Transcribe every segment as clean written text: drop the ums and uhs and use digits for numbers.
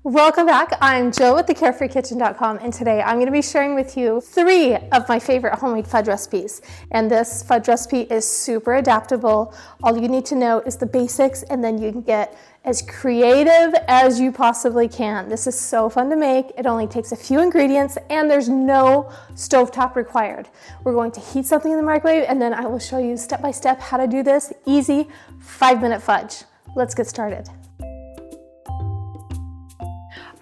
Welcome back. I'm Jill with the carefreekitchen.com, and today I'm going to be sharing with you 3 of my favorite homemade fudge recipes. And this fudge recipe is super adaptable. All you need to know is the basics, and then you can get as creative as you possibly can. This is so fun to make. It only takes a few ingredients, and there's no stovetop required. We're going to heat something in the microwave, and then I will show you step by step how to do this easy 5-minute fudge. Let's get started.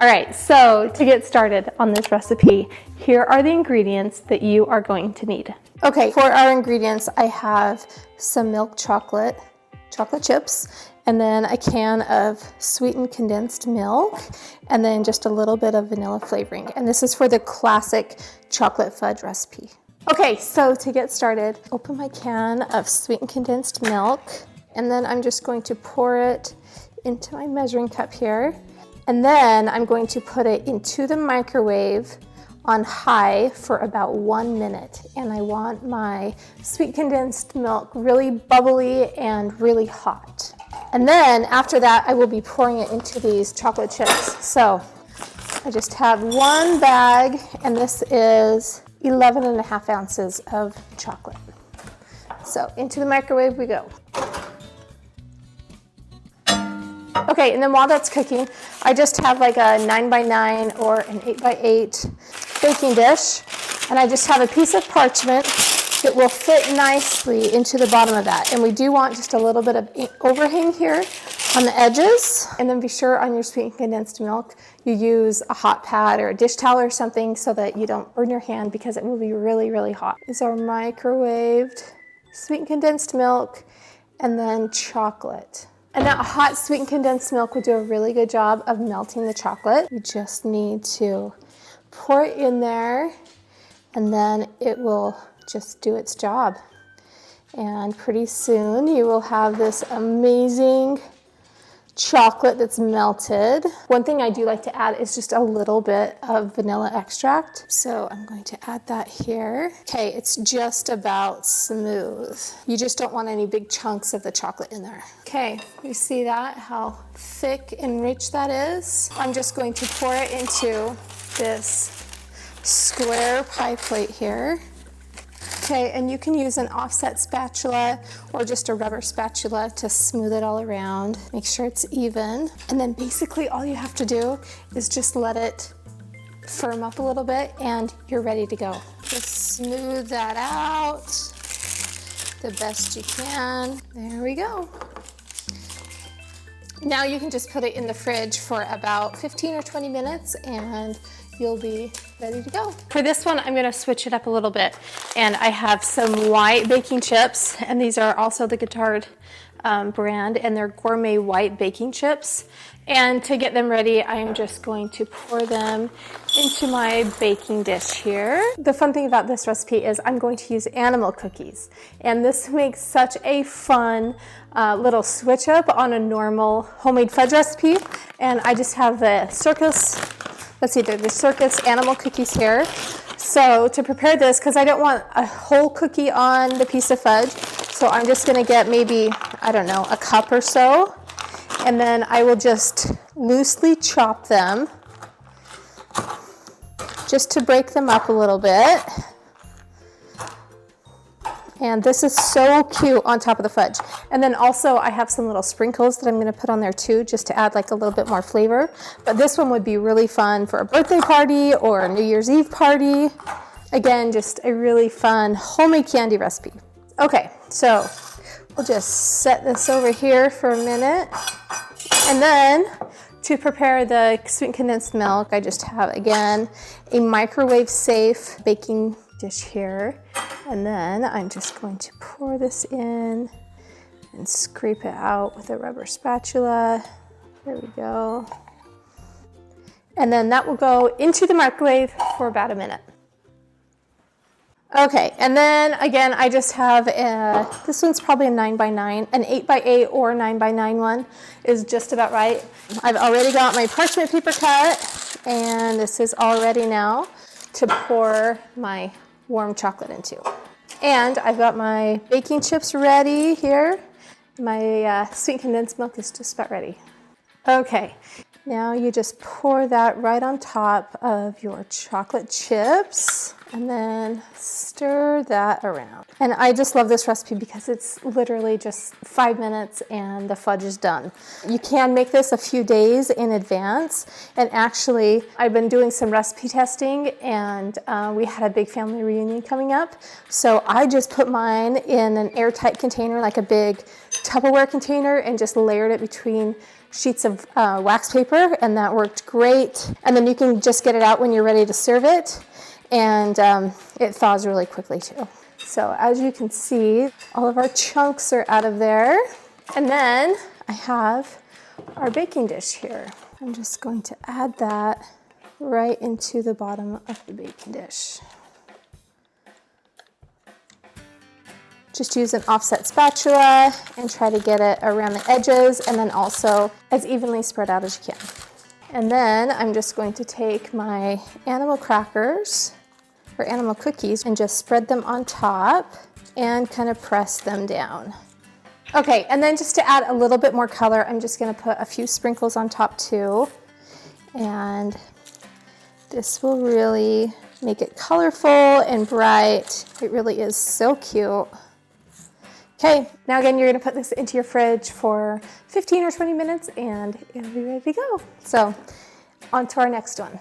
All right, so to get started on this recipe, here are the ingredients that you are going to need. Okay, for our ingredients, I have some milk chocolate chips, and then a can of sweetened condensed milk, and then just a little bit of vanilla flavoring. And this is for the classic chocolate fudge recipe. Okay, so to get started, open my can of sweetened condensed milk, and then I'm just going to pour it into my measuring cup here. And then I'm going to put it into the microwave on high for about 1 minute. And I want my sweet condensed milk really bubbly and really hot. And then after that, I will be pouring it into these chocolate chips. So I just have 1 bag, and this is 11.5 ounces of chocolate. So into the microwave we go. Okay, and then while that's cooking, I just have like a 9x9 or an 8x8 baking dish, and I just have a piece of parchment that will fit nicely into the bottom of that. And we do want just a little bit of overhang here on the edges. And then be sure on your sweetened condensed milk, you use a hot pad or a dish towel or something so that you don't burn your hand, because it will be really, really hot. This is our microwaved sweetened condensed milk and then chocolate. And that hot sweetened condensed milk will do a really good job of melting the chocolate. You just need to pour it in there, and then it will just do its job. And pretty soon you will have this amazing chocolate that's melted. One thing I do like to add is just a little bit of vanilla extract. So I'm going to add that here. Okay, it's just about smooth. You just don't want any big chunks of the chocolate in there. Okay, you see that, how thick and rich that is? I'm just going to pour it into this square pie plate here. Okay, and you can use an offset spatula or just a rubber spatula to smooth it all around. Make sure it's even. And then basically all you have to do is just let it firm up a little bit and you're ready to go. Just smooth that out the best you can. There we go. Now you can just put it in the fridge for about 15 or 20 minutes and you'll be ready to go. For this one, I'm gonna switch it up a little bit. And I have some white baking chips, and these are also the Guittard brand, and they're gourmet white baking chips. And to get them ready, I'm just going to pour them into my baking dish here. The fun thing about this recipe is I'm going to use animal cookies. And this makes such a fun little switch up on a normal homemade fudge recipe. And I just have the Circus animal cookies here. So to prepare this, because I don't want a whole cookie on the piece of fudge, so I'm just gonna get maybe, I don't know, a cup or so. And then I will just loosely chop them just to break them up a little bit. And this is so cute on top of the fudge. And then also I have some little sprinkles that I'm gonna put on there too, just to add like a little bit more flavor. But this one would be really fun for a birthday party or a New Year's Eve party. Again, just a really fun homemade candy recipe. Okay, so we'll just set this over here for a minute. And then to prepare the sweetened condensed milk, I just have, again, a microwave safe baking dish here. And then I'm just going to pour this in and scrape it out with a rubber spatula. There we go. And then that will go into the microwave for about a minute. Okay, and then again, I just have this one's probably a 9x9, an 8x8 or 9x9 one is just about right. I've already got my parchment paper cut, and this is all ready now to pour my warm chocolate into. And I've got my baking chips ready here. My sweet condensed milk is just about ready. Okay, Now you just pour that right on top of your chocolate chips and then stir that around. And I just love this recipe because it's literally just 5 minutes and the fudge is done. You can make this a few days in advance. And actually, I've been doing some recipe testing and we had a big family reunion coming up. So I just put mine in an airtight container, like a big Tupperware container, and just layered it between sheets of wax paper, and that worked great. And then you can just get it out when you're ready to serve it. And it thaws really quickly too. So as you can see, all of our chunks are out of there. And then I have our baking dish here. I'm just going to add that right into the bottom of the baking dish. Just use an offset spatula and try to get it around the edges, and then also as evenly spread out as you can. And then I'm just going to take my animal crackers or animal cookies and just spread them on top and kind of press them down. Okay, and then just to add a little bit more color, I'm just gonna put a few sprinkles on top too. And this will really make it colorful and bright. It really is so cute. Okay, now again, you're gonna put this into your fridge for 15 or 20 minutes and it'll be ready to go. So, on to our next one.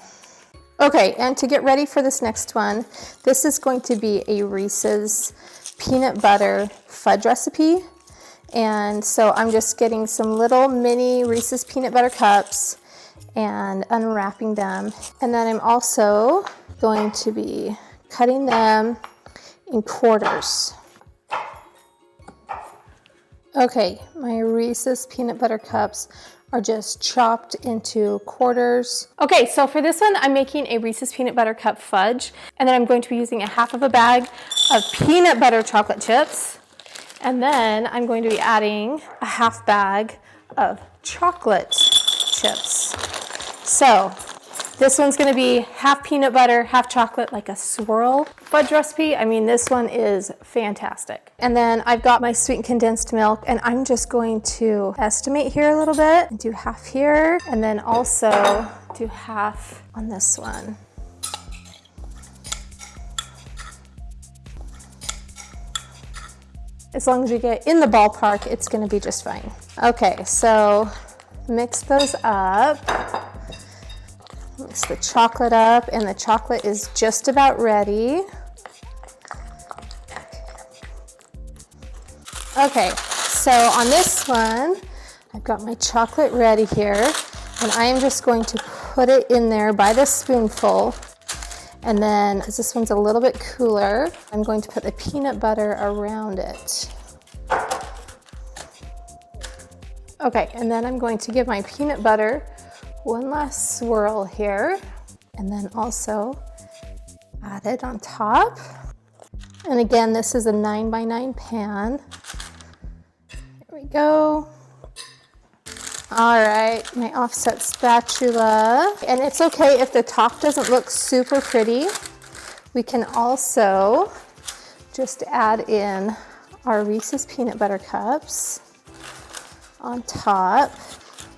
Okay, and to get ready for this next one, this is going to be a Reese's peanut butter fudge recipe. And so I'm just getting some little mini Reese's peanut butter cups and unwrapping them. And then I'm also going to be cutting them in quarters. Okay, my Reese's peanut butter cups are just chopped into quarters. Okay, so for this one, I'm making a Reese's peanut butter cup fudge, and then I'm going to be using a half of a bag of peanut butter chocolate chips, and then I'm going to be adding a half bag of chocolate chips. So this one's gonna be half peanut butter, half chocolate, like a swirl fudge recipe. I mean, this one is fantastic. And then I've got my sweetened condensed milk, and I'm just going to estimate here a little bit and do half here, and then also do half on this one. As long as you get in the ballpark, it's gonna be just fine. Okay, so mix those up. Mix the chocolate up, and the chocolate is just about ready. Okay, so on this one, I've got my chocolate ready here, and I am just going to put it in there by the spoonful. And then, as this one's a little bit cooler, I'm going to put the peanut butter around it. Okay, and then I'm going to give my peanut butter one last swirl here, and then also add it on top. And again, this is a 9x9 pan. There we go. All right, my offset spatula. And it's okay if the top doesn't look super pretty. We can also just add in our Reese's peanut butter cups on top.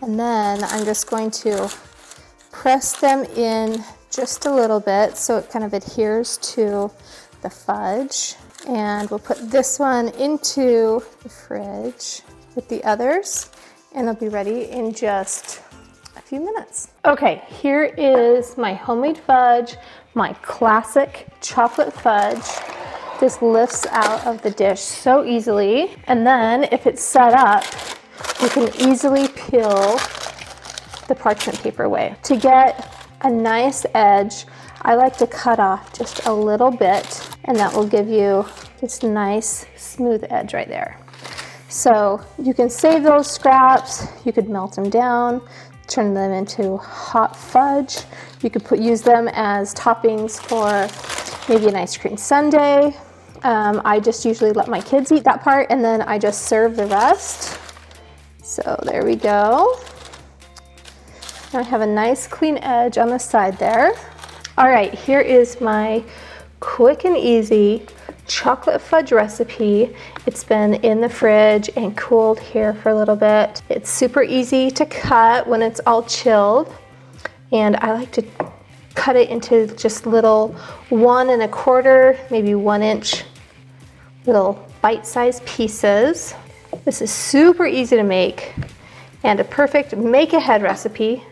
And then I'm just going to press them in just a little bit so it kind of adheres to the fudge. And we'll put this one into the fridge with the others, and they'll be ready in just a few minutes. Okay, here is my homemade fudge, my classic chocolate fudge. This lifts out of the dish so easily. And then if it's set up, you can easily peel the parchment paper away. To get a nice edge, I like to cut off just a little bit, and that will give you this nice smooth edge right there. So you can save those scraps, you could melt them down, turn them into hot fudge. You could use them as toppings for maybe an ice cream sundae. I just usually let my kids eat that part, and then I just serve the rest. So there we go. Now I have a nice clean edge on the side there. All right, here is my quick and easy chocolate fudge recipe. It's been in the fridge and cooled here for a little bit. It's super easy to cut when it's all chilled, and I like to cut it into just little 1 1/4, maybe 1 inch little bite-sized pieces. This is super easy to make and a perfect make-ahead recipe.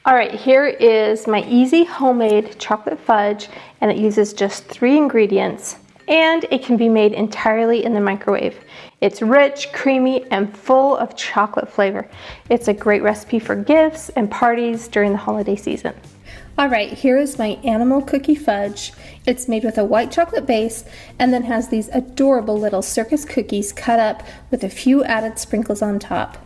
All right, here is my easy homemade chocolate fudge, and it uses just 3 ingredients, and it can be made entirely in the microwave. It's rich, creamy, and full of chocolate flavor. It's a great recipe for gifts and parties during the holiday season. All right, here is my animal cookie fudge. It's made with a white chocolate base and then has these adorable little circus cookies cut up with a few added sprinkles on top.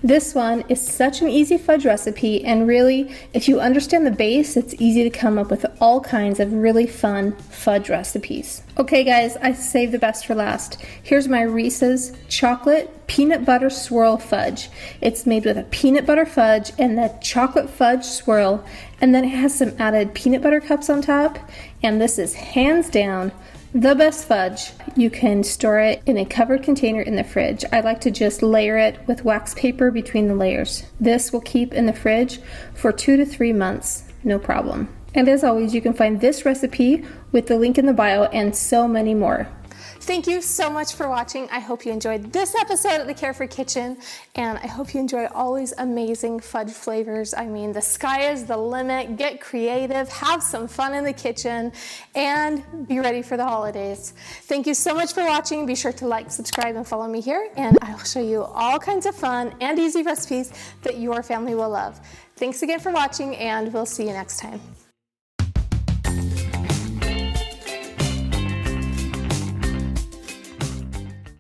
This one is such an easy fudge recipe, and really, if you understand the base, it's easy to come up with all kinds of really fun fudge recipes. Okay guys, I saved the best for last. Here's my Reese's chocolate peanut butter swirl fudge. It's made with a peanut butter fudge and the chocolate fudge swirl, and then it has some added peanut butter cups on top, and this is hands down the best fudge. You can store it in a covered container in the fridge. I like to just layer it with wax paper between the layers. This will keep in the fridge for 2 to 3 months, no problem. And as always, you can find this recipe with the link in the bio and so many more. Thank you so much for watching. I hope you enjoyed this episode of the Carefree Kitchen, and I hope you enjoy all these amazing fudge flavors. I mean, the sky is the limit. Get creative, have some fun in the kitchen, and be ready for the holidays. Thank you so much for watching. Be sure to like, subscribe, and follow me here, and I will show you all kinds of fun and easy recipes that your family will love. Thanks again for watching, and we'll see you next time.